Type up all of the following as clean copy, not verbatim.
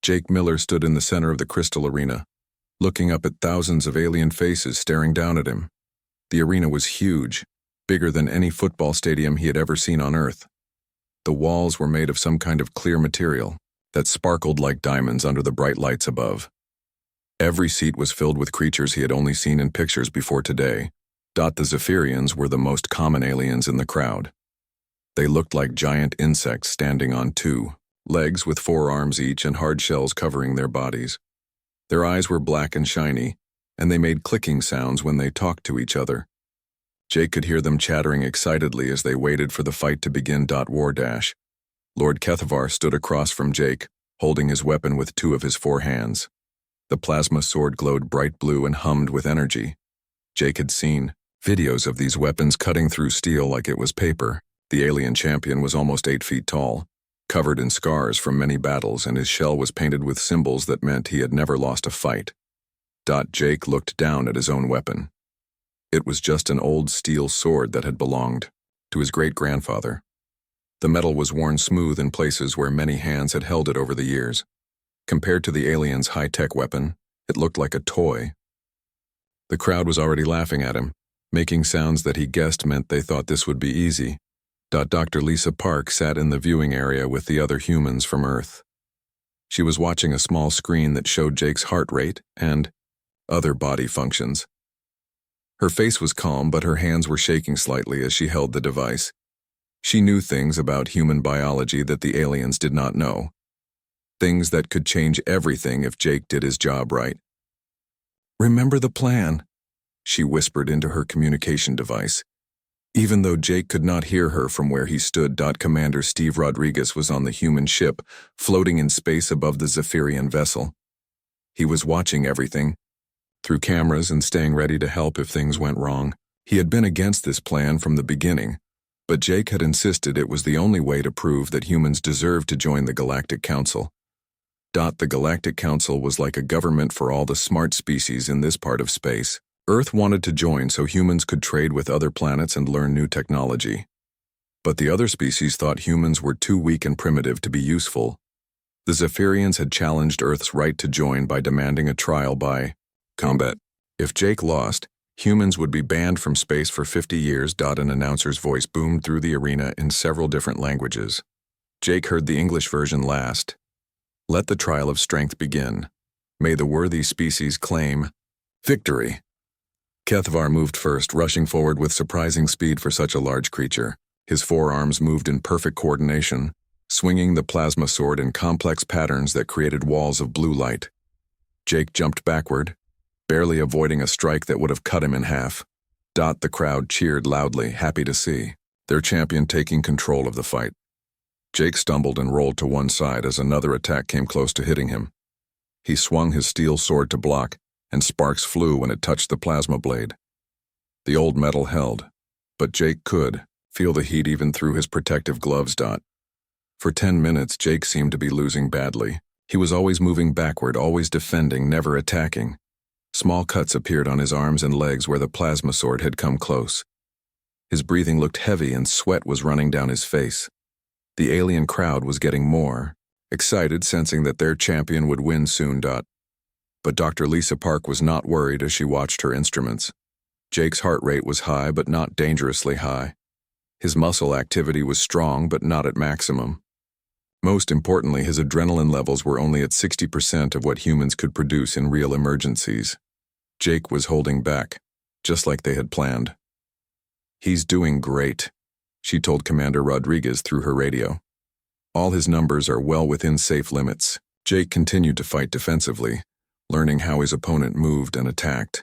Jake Miller stood in the center of the crystal arena, looking up at thousands of alien faces staring down at him. The arena was huge, bigger than any football stadium he had ever seen on Earth. The walls were made of some kind of clear material that sparkled like diamonds under the bright lights above. Every seat was filled with creatures he had only seen in pictures before today. The Zephyrians were the most common aliens in the crowd. They looked like giant insects standing on two legs with 4 arms each and hard shells covering their bodies. Their eyes were black and shiny, and they made clicking sounds when they talked to each other. Jake could hear them chattering excitedly as they waited for the fight to begin. War dash. Lord Kethavar stood across from Jake, holding his weapon with 2 of his 4 hands. The plasma sword glowed bright blue and hummed with energy. Jake had seen videos of these weapons cutting through steel like it was paper. The alien champion was almost 8 feet tall, covered in scars from many battles, and his shell was painted with symbols that meant he had never lost a fight. Jake looked down at his own weapon. It was just an old steel sword that had belonged to his great-grandfather. The metal was worn smooth in places where many hands had held it over the years. Compared to the alien's high-tech weapon, it looked like a toy. The crowd was already laughing at him, making sounds that he guessed meant they thought this would be easy. Dr. Lisa Park sat in the viewing area with the other humans from Earth. She was watching a small screen that showed Jake's heart rate and other body functions. Her face was calm, but her hands were shaking slightly as she held the device. She knew things about human biology that the aliens did not know. Things that could change everything if Jake did his job right. "Remember the plan," she whispered into her communication device. Even though Jake could not hear her from where he stood, Commander Steve Rodriguez was on the human ship, floating in space above the Zephyrian vessel. He was watching everything, through cameras, and staying ready to help if things went wrong. He had been against this plan from the beginning, but Jake had insisted it was the only way to prove that humans deserved to join the Galactic Council. The Galactic Council was like a government for all the smart species in this part of space. Earth wanted to join so humans could trade with other planets and learn new technology. But the other species thought humans were too weak and primitive to be useful. The Zephyrians had challenged Earth's right to join by demanding a trial by combat. If Jake lost, humans would be banned from space for 50 years. An announcer's voice boomed through the arena in several different languages. Jake heard the English version last. "Let the trial of strength begin. May the worthy species claim victory." Kethavar moved first, rushing forward with surprising speed for such a large creature. His 4 arms moved in perfect coordination, swinging the plasma sword in complex patterns that created walls of blue light. Jake jumped backward, barely avoiding a strike that would have cut him in half. The crowd cheered loudly, happy to see their champion taking control of the fight. Jake stumbled and rolled to one side as another attack came close to hitting him. He swung his steel sword to block, and sparks flew when it touched the plasma blade. The old metal held, but Jake could feel the heat even through his protective gloves. For 10 minutes, Jake seemed to be losing badly. He was always moving backward, always defending, never attacking. Small cuts appeared on his arms and legs where the plasma sword had come close. His breathing looked heavy and sweat was running down his face. The alien crowd was getting more excited, sensing that their champion would win soon. But Dr. Lisa Park was not worried as she watched her instruments. Jake's heart rate was high, but not dangerously high. His muscle activity was strong, but not at maximum. Most importantly, his adrenaline levels were only at 60% of what humans could produce in real emergencies. Jake was holding back, just like they had planned. "He's doing great," she told Commander Rodriguez through her radio. "All his numbers are well within safe limits." Jake continued to fight defensively, learning how his opponent moved and attacked.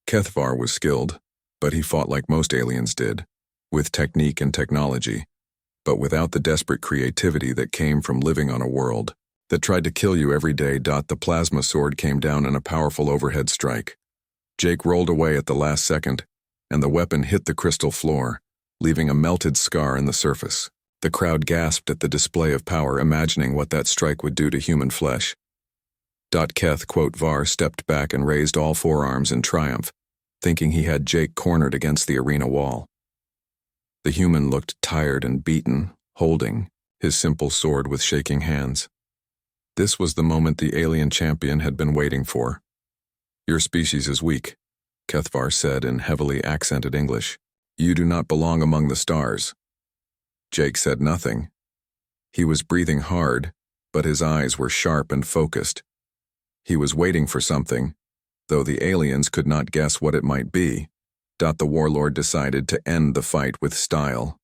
Kethavar was skilled, but he fought like most aliens did, with technique and technology, but without the desperate creativity that came from living on a world that tried to kill you every day. The plasma sword came down in a powerful overhead strike. Jake rolled away at the last second, and the weapon hit the crystal floor, leaving a melted scar in the surface. The crowd gasped at the display of power, imagining what that strike would do to human flesh. Var stepped back and raised all 4 arms in triumph, thinking he had Jake cornered against the arena wall. The human looked tired and beaten, holding his simple sword with shaking hands. This was the moment the alien champion had been waiting for. "Your species is weak," Kethvar said in heavily accented English. "You do not belong among the stars." Jake said nothing. He was breathing hard, but his eyes were sharp and focused. He was waiting for something, though the aliens could not guess what it might be. The warlord decided to end the fight with style.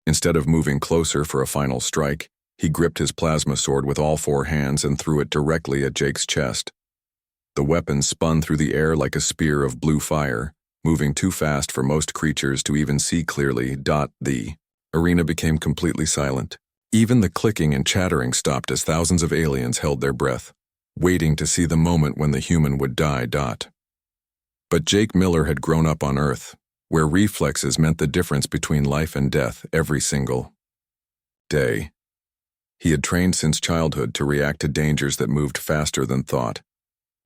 Instead of moving closer for a final strike, he gripped his plasma sword with all four hands and threw it directly at Jake's chest. The weapon spun through the air like a spear of blue fire, moving too fast for most creatures to even see clearly. The arena became completely silent. Even the clicking and chattering stopped as thousands of aliens held their breath, waiting to see the moment when the human would die. But Jake Miller had grown up on Earth, where reflexes meant the difference between life and death every single day. He had trained since childhood to react to dangers that moved faster than thought.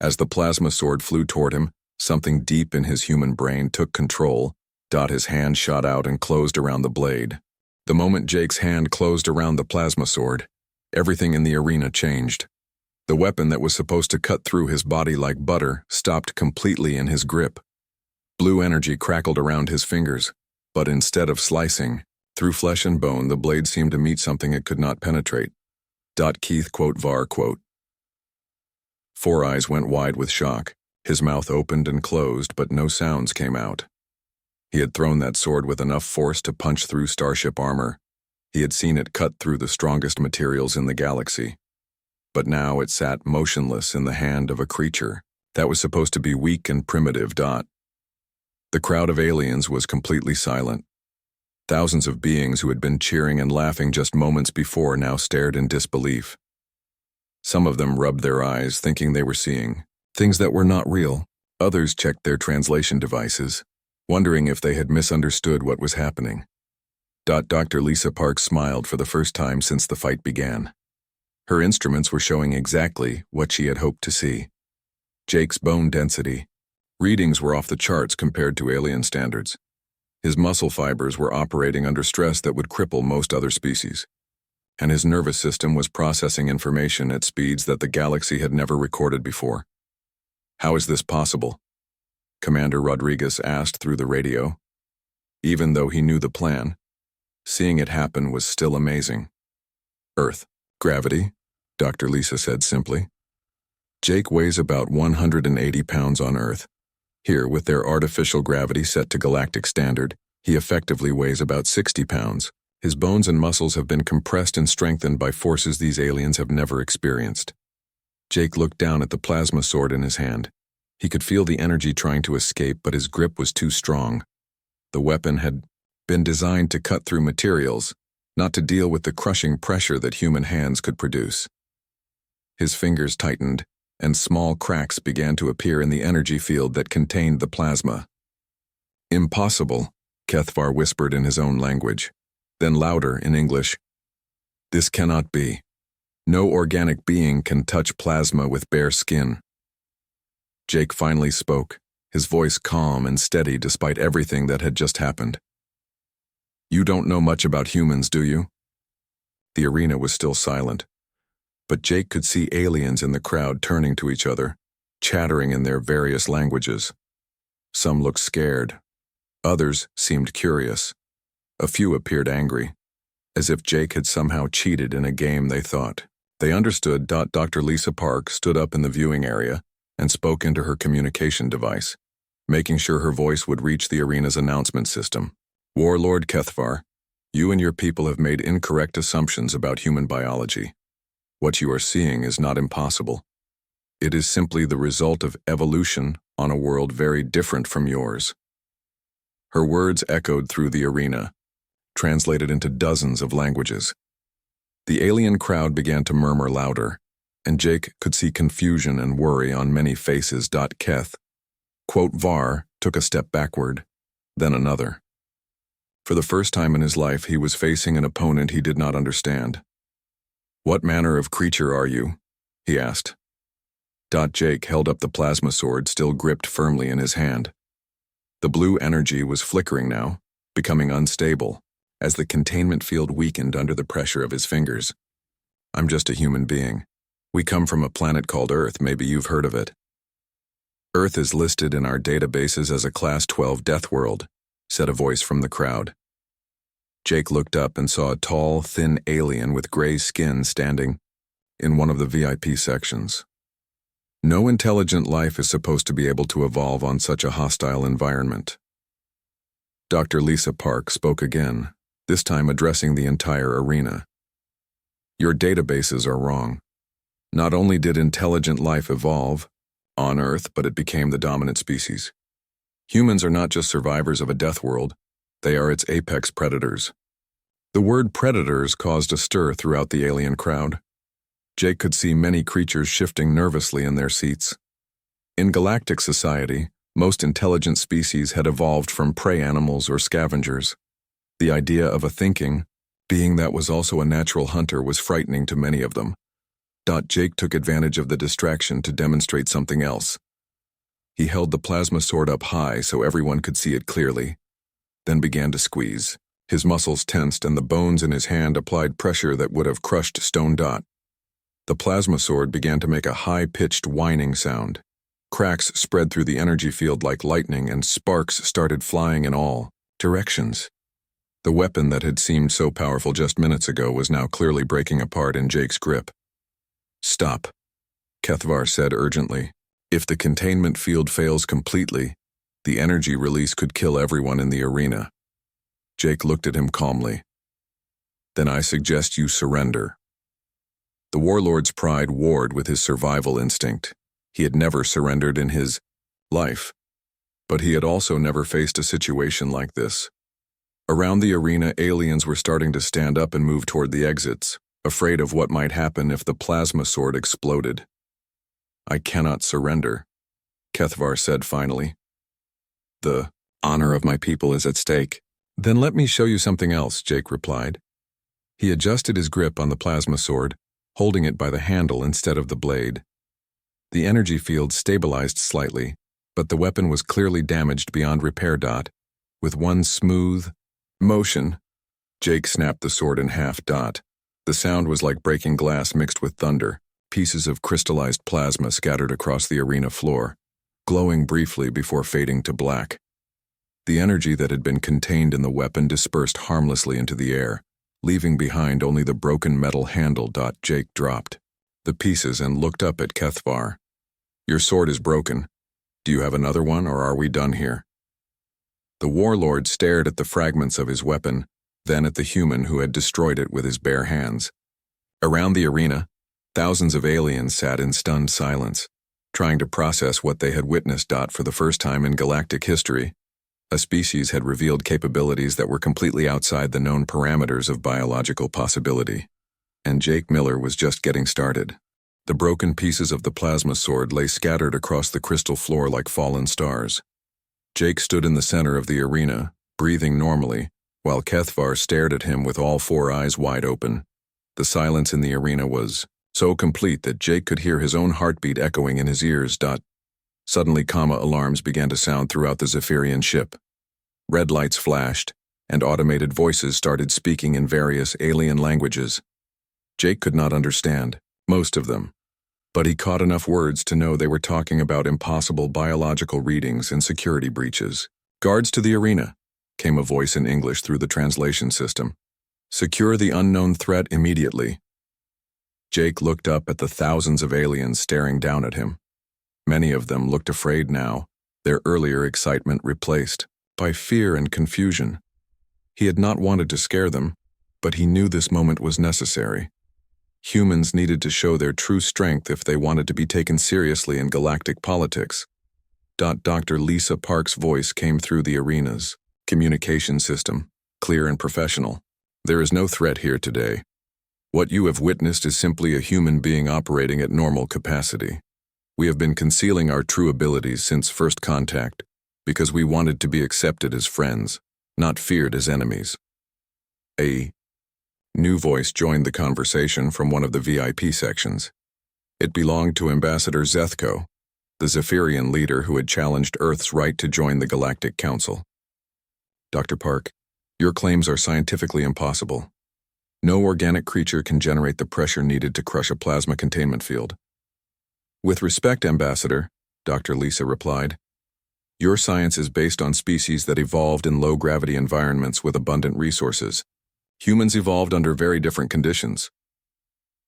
As the plasma sword flew toward him, something deep in his human brain took control. His hand shot out and closed around the blade. The moment Jake's hand closed around the plasma sword, everything in the arena changed. The weapon that was supposed to cut through his body like butter stopped completely in his grip. Blue energy crackled around his fingers, but instead of slicing through flesh and bone, the blade seemed to meet something it could not penetrate. Keith Var. Four Eyes went wide with shock. His mouth opened and closed, but no sounds came out. He had thrown that sword with enough force to punch through starship armor. He had seen it cut through the strongest materials in the galaxy. But now it sat motionless in the hand of a creature that was supposed to be weak and primitive. The crowd of aliens was completely silent. Thousands of beings who had been cheering and laughing just moments before now stared in disbelief. Some of them rubbed their eyes, thinking they were seeing things that were not real. Others checked their translation devices, wondering if they had misunderstood what was happening. Dr. Lisa Parks smiled for the first time since the fight began. Her instruments were showing exactly what she had hoped to see. Jake's bone density. Readings were off the charts compared to alien standards. His muscle fibers were operating under stress that would cripple most other species. And his nervous system was processing information at speeds that the galaxy had never recorded before. "How is this possible?" Commander Rodriguez asked through the radio. Even though he knew the plan, seeing it happen was still amazing. "Earth. Gravity," Dr. Lisa said simply. "Jake weighs about 180 pounds on Earth. Here, with their artificial gravity set to galactic standard, he effectively weighs about 60 pounds. His bones and muscles have been compressed and strengthened by forces these aliens have never experienced." Jake looked down at the plasma sword in his hand. He could feel the energy trying to escape, but his grip was too strong. The weapon had been designed to cut through materials, not to deal with the crushing pressure that human hands could produce. His fingers tightened, and small cracks began to appear in the energy field that contained the plasma. "Impossible," Kethvar whispered in his own language, then louder in English. "This cannot be. No organic being can touch plasma with bare skin." Jake finally spoke, his voice calm and steady despite everything that had just happened. "You don't know much about humans, do you?" The arena was still silent, but Jake could see aliens in the crowd turning to each other, chattering in their various languages. Some looked scared. Others seemed curious. A few appeared angry, as if Jake had somehow cheated in a game they thought they understood. Dr. Lisa Park stood up in the viewing area and spoke into her communication device, making sure her voice would reach the arena's announcement system. "Warlord Kethvar, you and your people have made incorrect assumptions about human biology. What you are seeing is not impossible. It is simply the result of evolution on a world very different from yours." Her words echoed through the arena, translated into dozens of languages. The alien crowd began to murmur louder, and Jake could see confusion and worry on many faces. Var took a step backward, then another. For the first time in his life, he was facing an opponent he did not understand. "What manner of creature are you?" he asked. Jake held up the plasma sword still gripped firmly in his hand. The blue energy was flickering now, becoming unstable, as the containment field weakened under the pressure of his fingers. "I'm just a human being, We come from a planet called Earth, maybe you've heard of it. Earth is listed in our databases as a Class 12 deathworld, said a voice from the crowd. Jake looked up and saw a tall, thin alien with gray skin standing in one of the VIP sections. No intelligent life is supposed to be able to evolve on such a hostile environment. Dr. Lisa Park spoke again, this time addressing the entire arena. Your databases are wrong. Not only did intelligent life evolve on Earth, but it became the dominant species. Humans are not just survivors of a death world, they are its apex predators. The word predators caused a stir throughout the alien crowd. Jake could see many creatures shifting nervously in their seats. In galactic society, most intelligent species had evolved from prey animals or scavengers. The idea of a thinking being that was also a natural hunter was frightening to many of them. Jake took advantage of the distraction to demonstrate something else. He held the plasma sword up high so everyone could see it clearly, then began to squeeze. His muscles tensed and the bones in his hand applied pressure that would have crushed stone. The plasma sword began to make a high-pitched whining sound. Cracks spread through the energy field like lightning and sparks started flying in all directions. The weapon that had seemed so powerful just minutes ago was now clearly breaking apart in Jake's grip. Stop, Kethvar said urgently. If the containment field fails completely, the energy release could kill everyone in the arena. Jake looked at him calmly. Then I suggest you surrender. The warlord's pride warred with his survival instinct. He had never surrendered in his life, but he had also never faced a situation like this. Around the arena, aliens were starting to stand up and move toward the exits, afraid of what might happen if the plasma sword exploded. I cannot surrender, Kethvar said finally. The honor of my people is at stake. Then let me show you something else, Jake replied. He adjusted his grip on the plasma sword, holding it by the handle instead of the blade. The energy field stabilized slightly, but the weapon was clearly damaged beyond repair. With one smooth motion, Jake snapped the sword in half. The sound was like breaking glass mixed with thunder. Pieces of crystallized plasma scattered across the arena floor, glowing briefly before fading to black. The energy that had been contained in the weapon dispersed harmlessly into the air, leaving behind only the broken metal handle. Jake dropped the pieces and looked up at Kethvar. Your sword is broken. Do you have another one, or are we done here? The warlord stared at the fragments of his weapon, then at the human who had destroyed it with his bare hands. Around the arena, thousands of aliens sat in stunned silence, trying to process what they had witnessed. For the first time in galactic history, a species had revealed capabilities that were completely outside the known parameters of biological possibility. And Jake Miller was just getting started. The broken pieces of the plasma sword lay scattered across the crystal floor like fallen stars. Jake stood in the center of the arena, breathing normally, while Kethvar stared at him with all four eyes wide open. The silence in the arena was so complete that Jake could hear his own heartbeat echoing in his ears. Suddenly, alarms began to sound throughout the Zephyrian ship. Red lights flashed, and automated voices started speaking in various alien languages. Jake could not understand most of them, but he caught enough words to know they were talking about impossible biological readings and security breaches. Guards to the arena, came a voice in English through the translation system. Secure the unknown threat immediately. Jake looked up at the thousands of aliens staring down at him. Many of them looked afraid now, their earlier excitement replaced by fear and confusion. He had not wanted to scare them, but he knew this moment was necessary. Humans needed to show their true strength if they wanted to be taken seriously in galactic politics. Dr. Lisa Park's voice came through the arena's communication system, clear and professional. There is no threat here today. What you have witnessed is simply a human being operating at normal capacity. We have been concealing our true abilities since first contact, because we wanted to be accepted as friends, not feared as enemies. A new voice joined the conversation from one of the VIP sections. It belonged to Ambassador Zethko, the Zephyrian leader who had challenged Earth's right to join the Galactic Council. Dr. Park, your claims are scientifically impossible. No organic creature can generate the pressure needed to crush a plasma containment field. With respect, Ambassador, Dr. Lisa replied, your science is based on species that evolved in low-gravity environments with abundant resources. Humans evolved under very different conditions.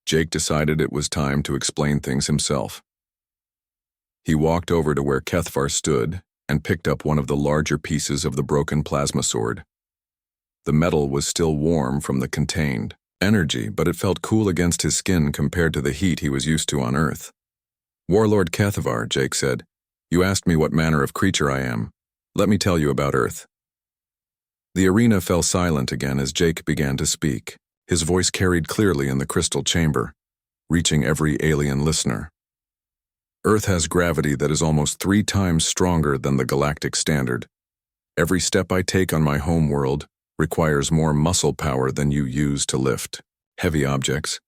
Jake decided it was time to explain things himself. He walked over to where Kethvar stood and picked up one of the larger pieces of the broken plasma sword. The metal was still warm from the contained energy, but it felt cool against his skin compared to the heat he was used to on Earth. Warlord Kethvar, Jake said, you asked me what manner of creature I am. Let me tell you about Earth. The arena fell silent again as Jake began to speak. His voice carried clearly in the crystal chamber, reaching every alien listener. Earth has gravity that is almost 3 times stronger than the galactic standard. Every step I take on my home world requires more muscle power than you use to lift heavy objects.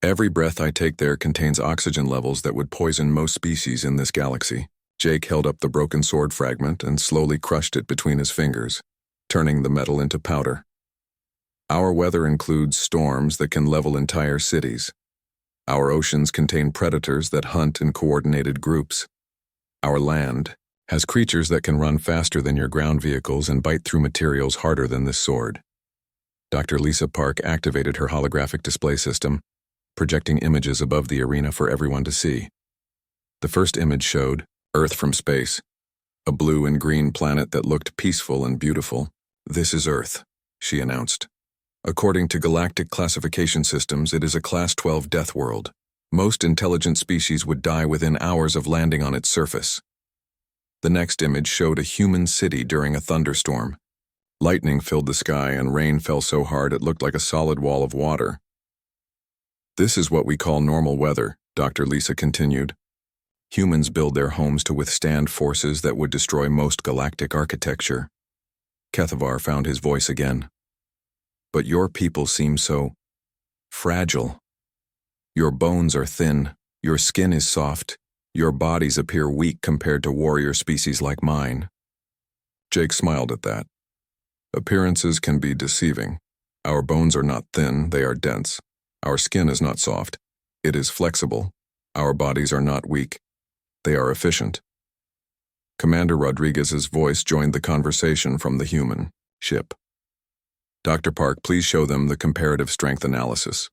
Every breath I take there contains oxygen levels that would poison most species in this galaxy. Jake held up the broken sword fragment and slowly crushed it between his fingers, turning the metal into powder. Our weather includes storms that can level entire cities. Our oceans contain predators that hunt in coordinated groups. Our land has creatures that can run faster than your ground vehicles and bite through materials harder than this sword. Dr. Lisa Park activated her holographic display system, projecting images above the arena for everyone to see. The first image showed Earth from space, a blue and green planet that looked peaceful and beautiful. This is Earth, she announced. According to galactic classification systems, it is a Class 12 deathworld. Most intelligent species would die within hours of landing on its surface. The next image showed a human city during a thunderstorm. Lightning filled the sky and rain fell so hard it looked like a solid wall of water. This is what we call normal weather, Dr. Lisa continued. Humans build their homes to withstand forces that would destroy most galactic architecture. Kethvar found his voice again. But your people seem so fragile. Your bones are thin, your skin is soft, your bodies appear weak compared to warrior species like mine. Jake smiled at that. Appearances can be deceiving. Our bones are not thin, they are dense. Our skin is not soft, it is flexible. Our bodies are not weak, they are efficient. Commander Rodriguez's voice joined the conversation from the human ship. Dr. Park, please show them the comparative strength analysis.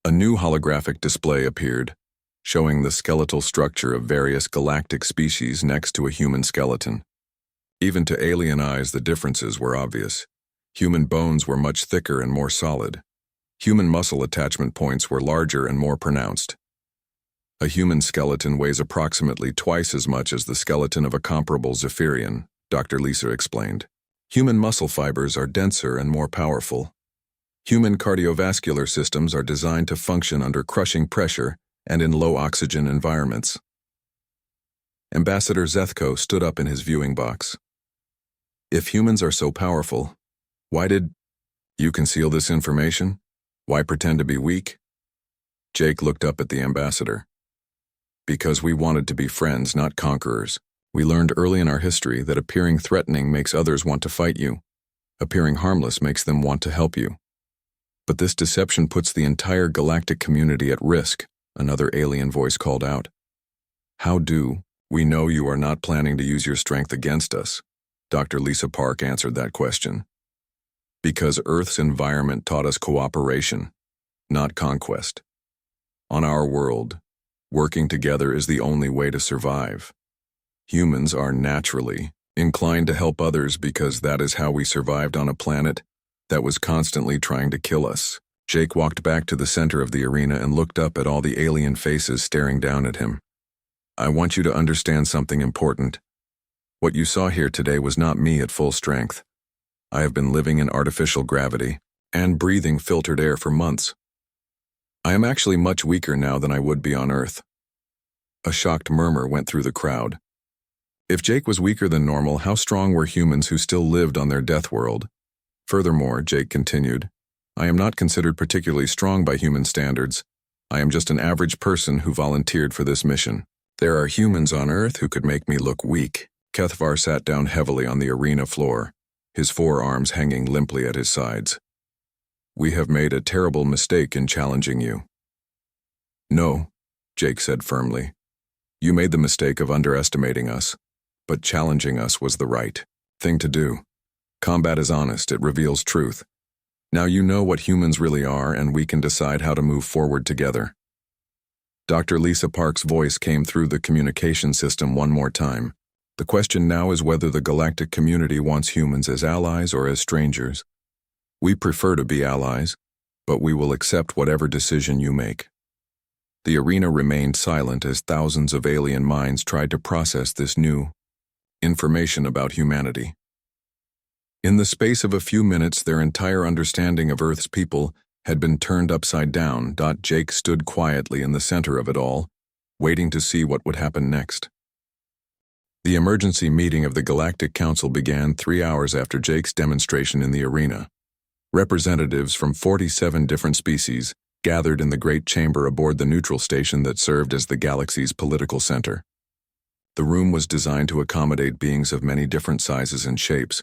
A new holographic display appeared, showing the skeletal structure of various galactic species next to a human skeleton. Even to alien eyes, the differences were obvious. Human bones were much thicker and more solid. Human muscle attachment points were larger and more pronounced. A human skeleton weighs approximately twice as much as the skeleton of a comparable Zephyrian, Dr. Lisa explained. Human muscle fibers are denser and more powerful. Human cardiovascular systems are designed to function under crushing pressure and in low-oxygen environments. Ambassador Zethko stood up in his viewing box. If humans are so powerful, why did you conceal this information? Why pretend to be weak? Jake looked up at the ambassador. Because we wanted to be friends, not conquerors. We learned early in our history that appearing threatening makes others want to fight you. Appearing harmless makes them want to help you. But this deception puts the entire galactic community at risk, another alien voice called out. How do we know you are not planning to use your strength against us? Dr. Lisa Park answered that question. Because Earth's environment taught us cooperation, not conquest. On our world, working together is the only way to survive. Humans are naturally inclined to help others because that is how we survived on a planet that was constantly trying to kill us. Jake walked back to the center of the arena and looked up at all the alien faces staring down at him. I want you to understand something important. What you saw here today was not me at full strength. I have been living in artificial gravity and breathing filtered air for months. I am actually much weaker now than I would be on Earth. A shocked murmur went through the crowd. If Jake was weaker than normal, how strong were humans who still lived on their death world? Furthermore, Jake continued, I am not considered particularly strong by human standards. I am just an average person who volunteered for this mission. There are humans on Earth who could make me look weak. Kethvar sat down heavily on the arena floor, his forearms hanging limply at his sides. We have made a terrible mistake in challenging you." "No," Jake said firmly. "You made the mistake of underestimating us, but challenging us was the right thing to do. Combat is honest, it reveals truth. Now you know what humans really are, and we can decide how to move forward together." Dr. Lisa Park's voice came through the communication system one more time. "The question now is whether the galactic community wants humans as allies or as strangers. We prefer to be allies, but we will accept whatever decision you make." The arena remained silent as thousands of alien minds tried to process this new information about humanity. In the space of a few minutes, their entire understanding of Earth's people had been turned upside down. Jake stood quietly in the center of it all, waiting to see what would happen next. The emergency meeting of the Galactic Council began 3 hours after Jake's demonstration in the arena. Representatives from 47 different species gathered in the Great Chamber aboard the neutral station that served as the galaxy's political center. The room was designed to accommodate beings of many different sizes and shapes,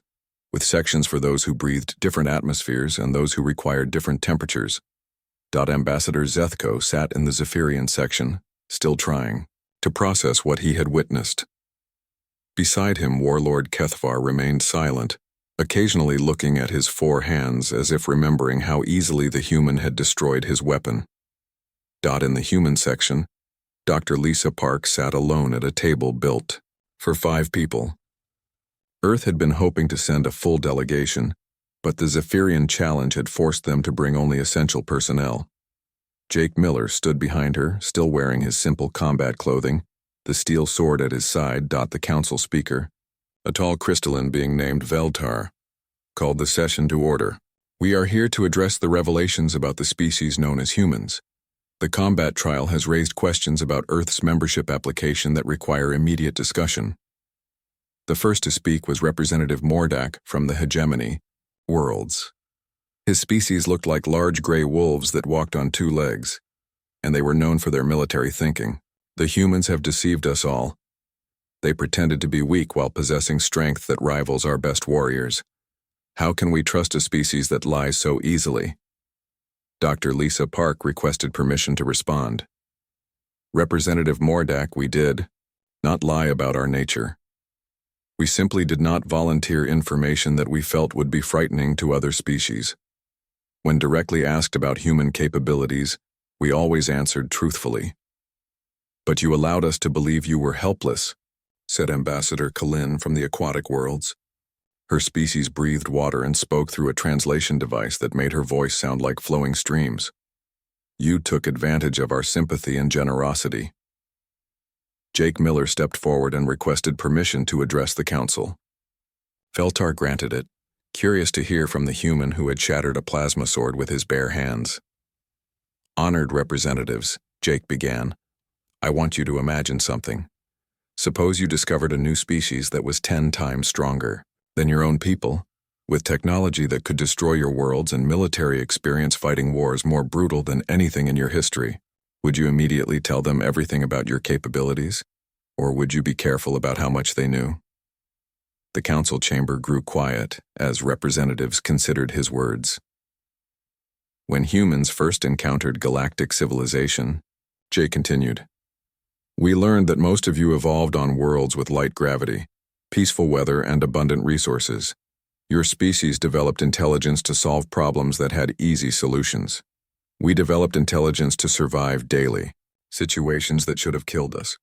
with sections for those who breathed different atmospheres and those who required different temperatures. Ambassador Zethko sat in the Zephyrian section, still trying to process what he had witnessed. Beside him, Warlord Kethvar remained silent, occasionally looking at his 4 hands as if remembering how easily the human had destroyed his weapon. In the human section, Dr. Lisa Park sat alone at a table built for 5 people. Earth had been hoping to send a full delegation, but the Zephyrian challenge had forced them to bring only essential personnel. Jake Miller stood behind her, still wearing his simple combat clothing, the steel sword at his side. The council speaker, a tall crystalline being named Veltar, called the session to order. "We are here to address the revelations about the species known as humans. The combat trial has raised questions about Earth's membership application that require immediate discussion." The first to speak was Representative Mordak from the Hegemony Worlds. His species looked like large gray wolves that walked on 2 legs, and they were known for their military thinking. "The humans have deceived us all. They pretended to be weak while possessing strength that rivals our best warriors. How can we trust a species that lies so easily?" Dr. Lisa Park requested permission to respond. "Representative Mordak, we did not lie about our nature. We simply did not volunteer information that we felt would be frightening to other species. When directly asked about human capabilities, we always answered truthfully." "But you allowed us to believe you were helpless," said Ambassador Kalin from the aquatic worlds. Her species breathed water and spoke through a translation device that made her voice sound like flowing streams. "You took advantage of our sympathy and generosity." Jake Miller stepped forward and requested permission to address the council. Veltar granted it, curious to hear from the human who had shattered a plasma sword with his bare hands. "Honored representatives," Jake began, "I want you to imagine something. Suppose you discovered a new species that was 10 times stronger than your own people, with technology that could destroy your worlds and military experience fighting wars more brutal than anything in your history. Would you immediately tell them everything about your capabilities, or would you be careful about how much they knew?" The council chamber grew quiet as representatives considered his words. "When humans first encountered galactic civilization," Jay continued, "we learned that most of you evolved on worlds with light gravity, peaceful weather, and abundant resources. Your species developed intelligence to solve problems that had easy solutions. We developed intelligence to survive daily situations that should have killed us."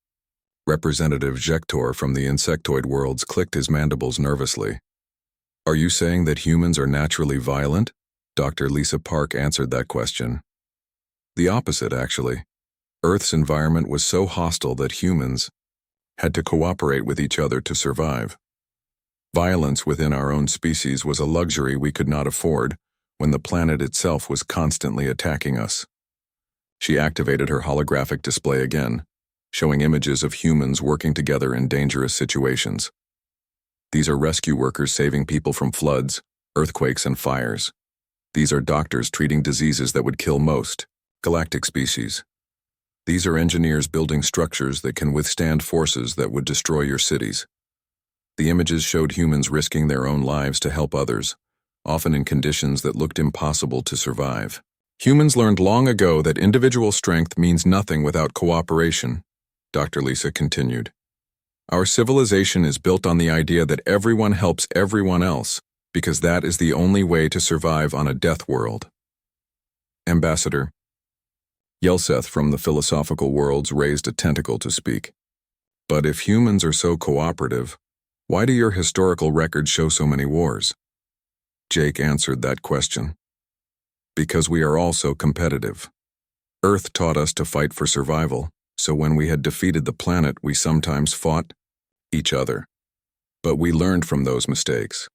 Representative Jektor from the insectoid worlds clicked his mandibles nervously. "Are you saying that humans are naturally violent?" Dr. Lisa Park answered that question. "The opposite, actually. Earth's environment was so hostile that humans had to cooperate with each other to survive. Violence within our own species was a luxury we could not afford when the planet itself was constantly attacking us." She activated her holographic display again, showing images of humans working together in dangerous situations. These are rescue workers saving people from floods, earthquakes, and fires. These are doctors treating diseases that would kill most galactic species. These are engineers building structures that can withstand forces that would destroy your cities. The images showed humans risking their own lives to help others, often in conditions that looked impossible to survive. Humans learned long ago that individual strength means nothing without cooperation, Dr. Lisa continued. Our civilization is built on the idea that everyone helps everyone else, because that is the only way to survive on a death world. Ambassador. Yelseth from the philosophical worlds raised a tentacle to speak. But if humans are so cooperative, why do your historical records show so many wars? Jake answered that question. Because we are all so competitive. Earth taught us to fight for survival, so when we had defeated the planet, we sometimes fought each other. But we learned from those mistakes.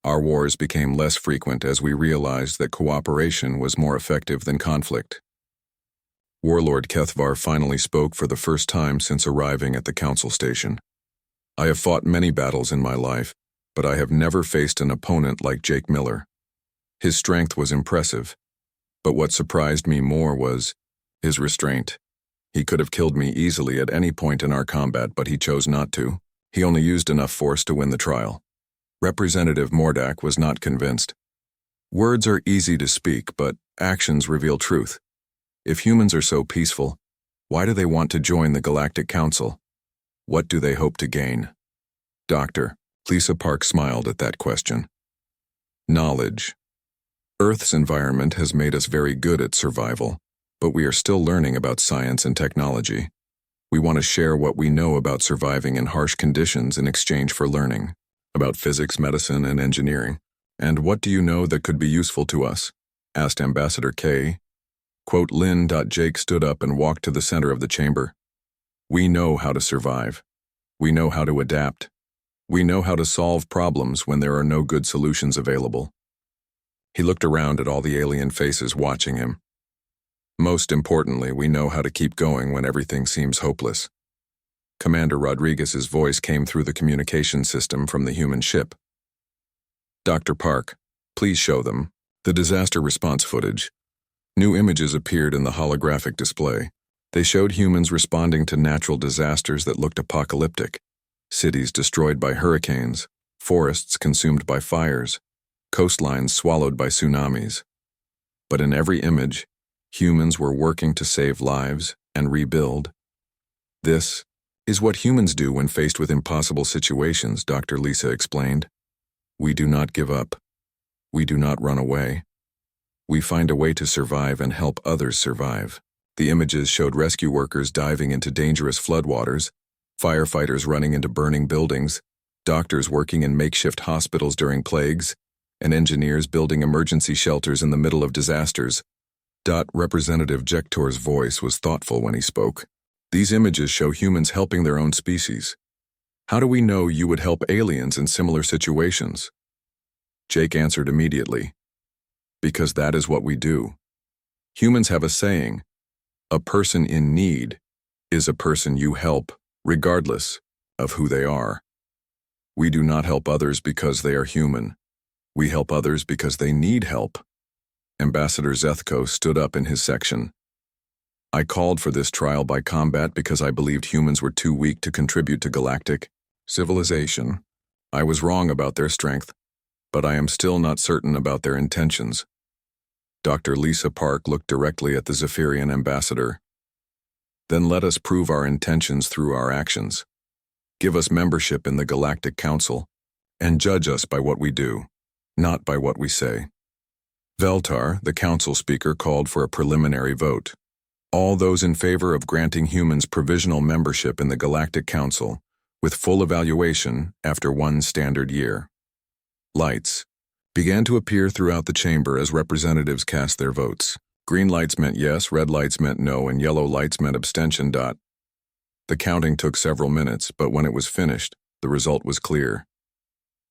Our wars became less frequent as we realized that cooperation was more effective than conflict. Warlord Kethvar finally spoke for the first time since arriving at the council station. I have fought many battles in my life, but I have never faced an opponent like Jake Miller. His strength was impressive, but what surprised me more was his restraint. He could have killed me easily at any point in our combat, but he chose not to. He only used enough force to win the trial. Representative Mordak was not convinced. Words are easy to speak, but actions reveal truth. If humans are so peaceful, why do they want to join the Galactic Council? What do they hope to gain? Dr. Lisa Park smiled at that question. Knowledge. Earth's environment has made us very good at survival, but we are still learning about science and technology. We want to share what we know about surviving in harsh conditions in exchange for learning, about physics, medicine, and engineering. And what do you know that could be useful to us? Asked Ambassador K. Quote, Lynn. Jake stood up and walked to the center of the chamber. We know how to survive. We know how to adapt. We know how to solve problems when there are no good solutions available. He looked around at all the alien faces watching him. Most importantly, we know how to keep going when everything seems hopeless. Commander Rodriguez's voice came through the communication system from the human ship. Dr. Park, please show them the disaster response footage. New images appeared in the holographic display. They showed humans responding to natural disasters that looked apocalyptic. Cities destroyed by hurricanes, forests consumed by fires, coastlines swallowed by tsunamis. But in every image, humans were working to save lives and rebuild. This is what humans do when faced with impossible situations, Dr. Lisa explained. We do not give up. We do not run away. We find a way to survive and help others survive. The images showed rescue workers diving into dangerous floodwaters, firefighters running into burning buildings, doctors working in makeshift hospitals during plagues, and engineers building emergency shelters in the middle of disasters. Representative Jektor's voice was thoughtful when he spoke. These images show humans helping their own species. How do we know you would help aliens in similar situations? Jake answered immediately. Because that is what we do. Humans have a saying, a person in need is a person you help, regardless of who they are. We do not help others because they are human. We help others because they need help. Ambassador Zethko stood up in his section. I called for this trial by combat because I believed humans were too weak to contribute to galactic civilization. I was wrong about their strength, but I am still not certain about their intentions. Dr. Lisa Park looked directly at the Zephyrian ambassador. Then let us prove our intentions through our actions. Give us membership in the Galactic Council, and judge us by what we do, not by what we say. Veltar, the council speaker, called for a preliminary vote. All those in favor of granting humans provisional membership in the Galactic Council, with full evaluation after 1 standard year. Lights began to appear throughout the chamber as representatives cast their votes. Green lights meant yes, red lights meant no, and yellow lights meant abstention. The counting took several minutes, but when it was finished, the result was clear.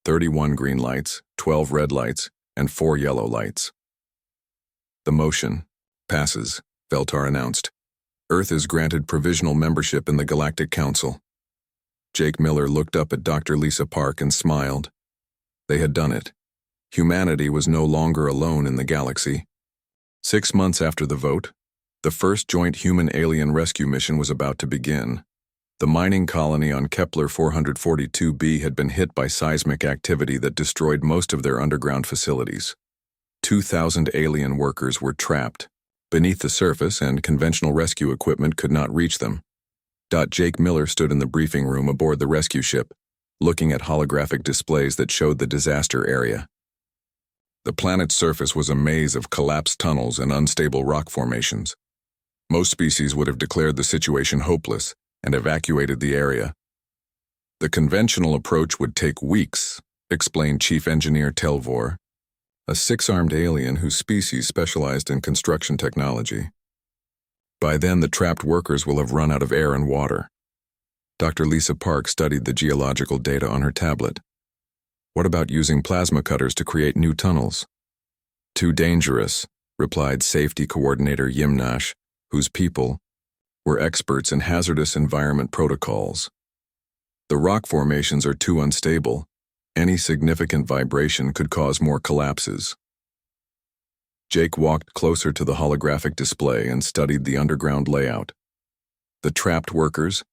31 green lights, 12 red lights, and 4 yellow lights. The motion passes, Veltar announced. Earth is granted provisional membership in the Galactic Council. Jake Miller looked up at Dr. Lisa Park and smiled. They had done it. Humanity was no longer alone in the galaxy. 6 months after the vote, the first joint human-alien rescue mission was about to begin. The mining colony on Kepler 442b had been hit by seismic activity that destroyed most of their underground facilities. 2,000 alien workers were trapped beneath the surface, and conventional rescue equipment could not reach them. Jake Miller stood in the briefing room aboard the rescue ship, looking at holographic displays that showed the disaster area. The planet's surface was a maze of collapsed tunnels and unstable rock formations. Most species would have declared the situation hopeless and evacuated the area. The conventional approach would take weeks, explained Chief Engineer Telvor, a six-armed alien whose species specialized in construction technology. By then, the trapped workers will have run out of air and water. Dr. Lisa Park studied the geological data on her tablet. What about using plasma cutters to create new tunnels? Too dangerous, replied Safety Coordinator Yimnash, whose people were experts in hazardous environment protocols. The rock formations are too unstable. Any significant vibration could cause more collapses. Jake walked closer to the holographic display and studied the underground layout. The trapped workers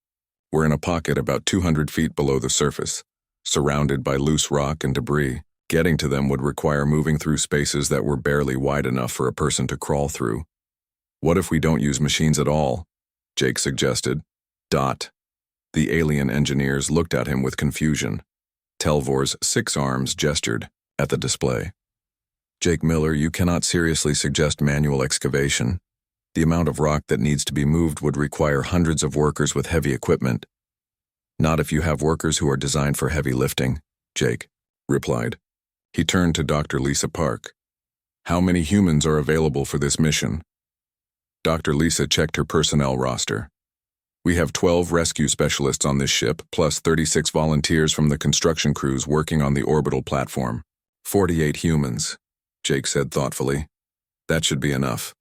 were in a pocket about 200 feet below the surface, surrounded by loose rock and debris. Getting to them would require moving through spaces that were barely wide enough for a person to crawl through. What if we don't use machines at all? Jake suggested. The alien engineers looked at him with confusion. Telvor's 6 arms gestured at the display. Jake Miller, you cannot seriously suggest manual excavation. The amount of rock that needs to be moved would require hundreds of workers with heavy equipment. Not if you have workers who are designed for heavy lifting, Jake replied. He turned to Dr. Lisa Park. How many humans are available for this mission? Dr. Lisa checked her personnel roster. We have 12 rescue specialists on this ship, plus 36 volunteers from the construction crews working on the orbital platform. 48 humans, Jake said thoughtfully. That should be enough.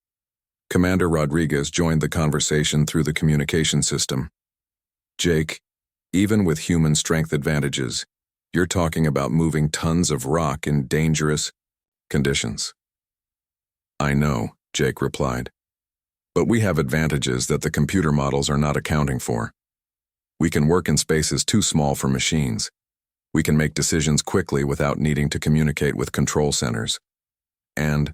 Commander Rodriguez joined the conversation through the communication system. Jake, even with human strength advantages, you're talking about moving tons of rock in dangerous conditions. I know, Jake replied. But we have advantages that the computer models are not accounting for. We can work in spaces too small for machines. We can make decisions quickly without needing to communicate with control centers. And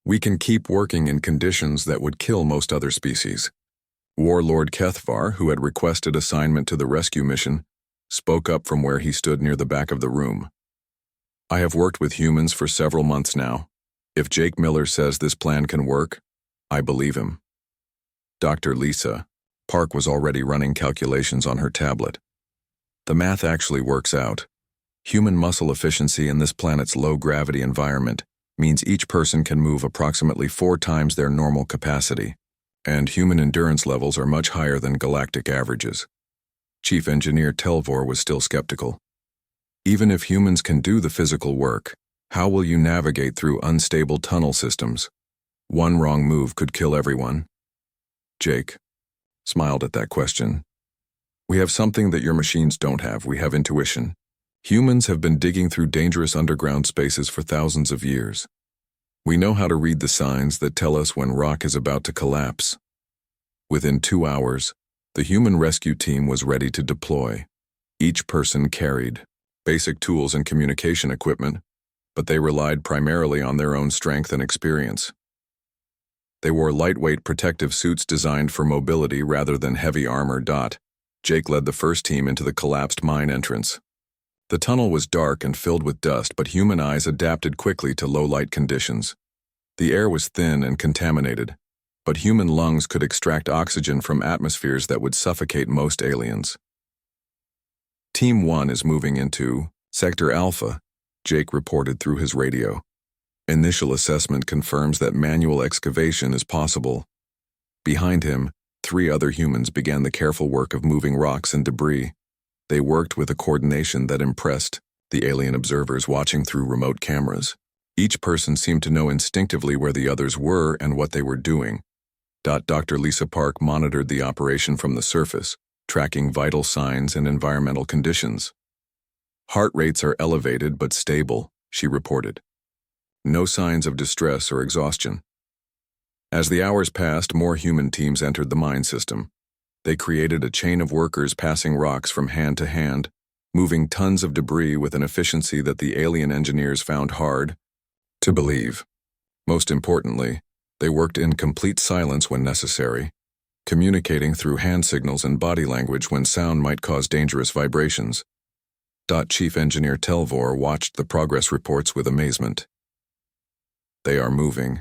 we can keep working in conditions that would kill most other species. Warlord Kethvar, who had requested assignment to the rescue mission, spoke up from where he stood near the back of the room. I have worked with humans for several months now. If Jake Miller says this plan can work, I believe him. Dr. Lisa Park was already running calculations on her tablet. The math actually works out. Human muscle efficiency in this planet's low-gravity environment means each person can move approximately 4 times their normal capacity, and human endurance levels are much higher than galactic averages. Chief Engineer Telvor was still skeptical. Even if humans can do the physical work, how will you navigate through unstable tunnel systems? One wrong move could kill everyone. Jake smiled at that question. We have something that your machines don't have. We have intuition. Humans have been digging through dangerous underground spaces for thousands of years. We know how to read the signs that tell us when rock is about to collapse. Within 2 hours, the human rescue team was ready to deploy. Each person carried basic tools and communication equipment, but they relied primarily on their own strength and experience. They wore lightweight protective suits designed for mobility rather than heavy armor. Jake led the first team into the collapsed mine entrance. The tunnel was dark and filled with dust, but human eyes adapted quickly to low-light conditions. The air was thin and contaminated, but human lungs could extract oxygen from atmospheres that would suffocate most aliens. Team 1 is moving into Sector Alpha, Jake reported through his radio. Initial assessment confirms that manual excavation is possible. Behind him, 3 other humans began the careful work of moving rocks and debris. They worked with a coordination that impressed the alien observers watching through remote cameras. Each person seemed to know instinctively where the others were and what they were doing. Dr. Lisa Park monitored the operation from the surface, tracking vital signs and environmental conditions. Heart rates are elevated but stable, she reported. No signs of distress or exhaustion. As the hours passed, more human teams entered the mine system. They created a chain of workers passing rocks from hand to hand, moving tons of debris with an efficiency that the alien engineers found hard to believe. Most importantly, they worked in complete silence when necessary, communicating through hand signals and body language when sound might cause dangerous vibrations. Chief Engineer Telvor watched the progress reports with amazement. They are moving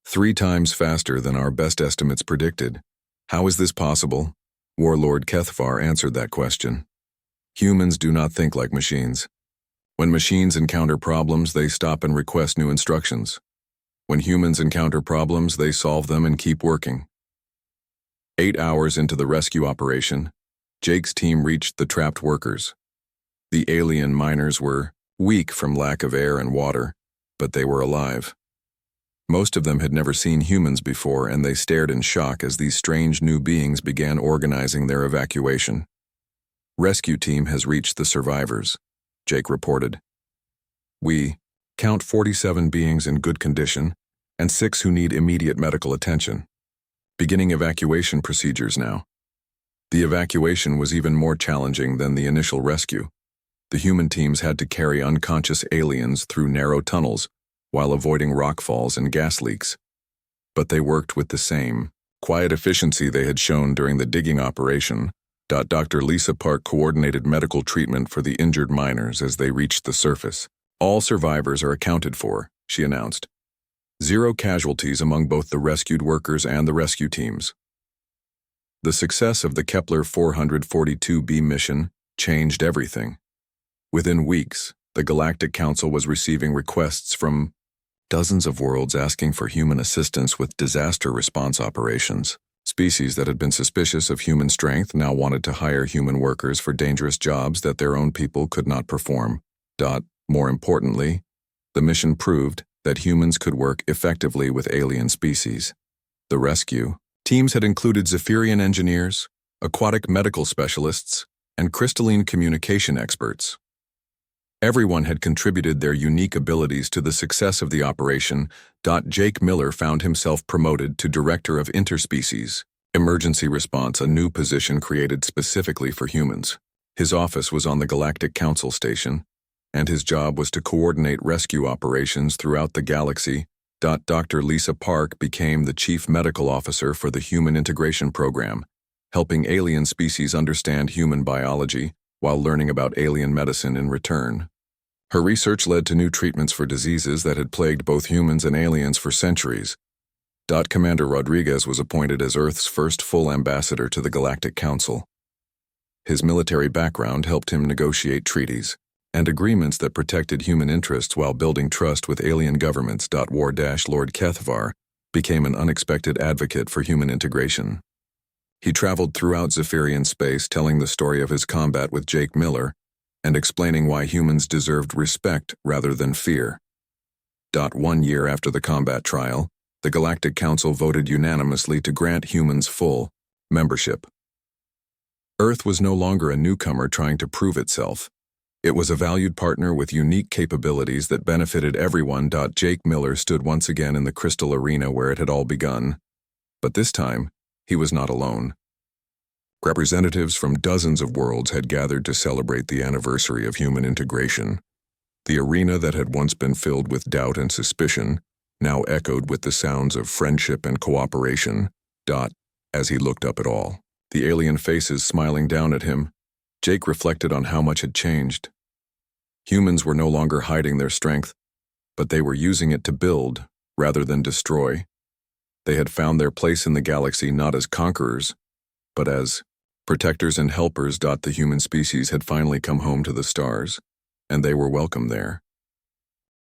3 times faster than our best estimates predicted. How is this possible? Warlord Kethvar answered that question. Humans do not think like machines. When machines encounter problems, they stop and request new instructions. When humans encounter problems, they solve them and keep working. 8 hours into the rescue operation, Jake's team reached the trapped workers. The alien miners were weak from lack of air and water, but they were alive. Most of them had never seen humans before, and they stared in shock as these strange new beings began organizing their evacuation. Rescue team has reached the survivors, Jake reported. We count 47 beings in good condition and 6 who need immediate medical attention. Beginning evacuation procedures now. The evacuation was even more challenging than the initial rescue. The human teams had to carry unconscious aliens through narrow tunnels while avoiding rockfalls and gas leaks. But they worked with the same quiet efficiency they had shown during the digging operation. Dr. Lisa Park coordinated medical treatment for the injured miners as they reached the surface. All survivors are accounted for, she announced. 0 casualties among both the rescued workers and the rescue teams. The success of the Kepler 442b mission changed everything. Within weeks, the Galactic Council was receiving requests from dozens of worlds asking for human assistance with disaster response operations. Species that had been suspicious of human strength now wanted to hire human workers for dangerous jobs that their own people could not perform. More importantly, the mission proved that humans could work effectively with alien species. The rescue teams had included Zephyrian engineers, aquatic medical specialists, and crystalline communication experts. Everyone had contributed their unique abilities to the success of the operation. Jake Miller found himself promoted to Director of Interspecies Emergency Response, a new position created specifically for humans. His office was on the Galactic Council station, and his job was to coordinate rescue operations throughout the galaxy. Dr. Lisa Park became the Chief Medical Officer for the Human Integration Program, helping alien species understand human biology while learning about alien medicine in return. Her research led to new treatments for diseases that had plagued both humans and aliens for centuries. Commander Rodriguez was appointed as Earth's first full ambassador to the Galactic Council. His military background helped him negotiate treaties and agreements that protected human interests while building trust with alien governments. Lord Kethvar became an unexpected advocate for human integration. He traveled throughout Zephyrian space telling the story of his combat with Jake Miller and explaining why humans deserved respect rather than fear. 1 year after the combat trial, the Galactic Council voted unanimously to grant humans full membership. Earth was no longer a newcomer trying to prove itself. It was a valued partner with unique capabilities that benefited everyone. Jake Miller stood once again in the crystal arena where it had all begun. But this time, he was not alone. Representatives from dozens of worlds had gathered to celebrate the anniversary of human integration. The arena that had once been filled with doubt and suspicion now echoed with the sounds of friendship and cooperation. As he looked up at all, the alien faces smiling down at him, Jake reflected on how much had changed. Humans were no longer hiding their strength, but they were using it to build rather than destroy. They had found their place in the galaxy not as conquerors, but as protectors and helpers. The human species had finally come home to the stars, and they were welcome there.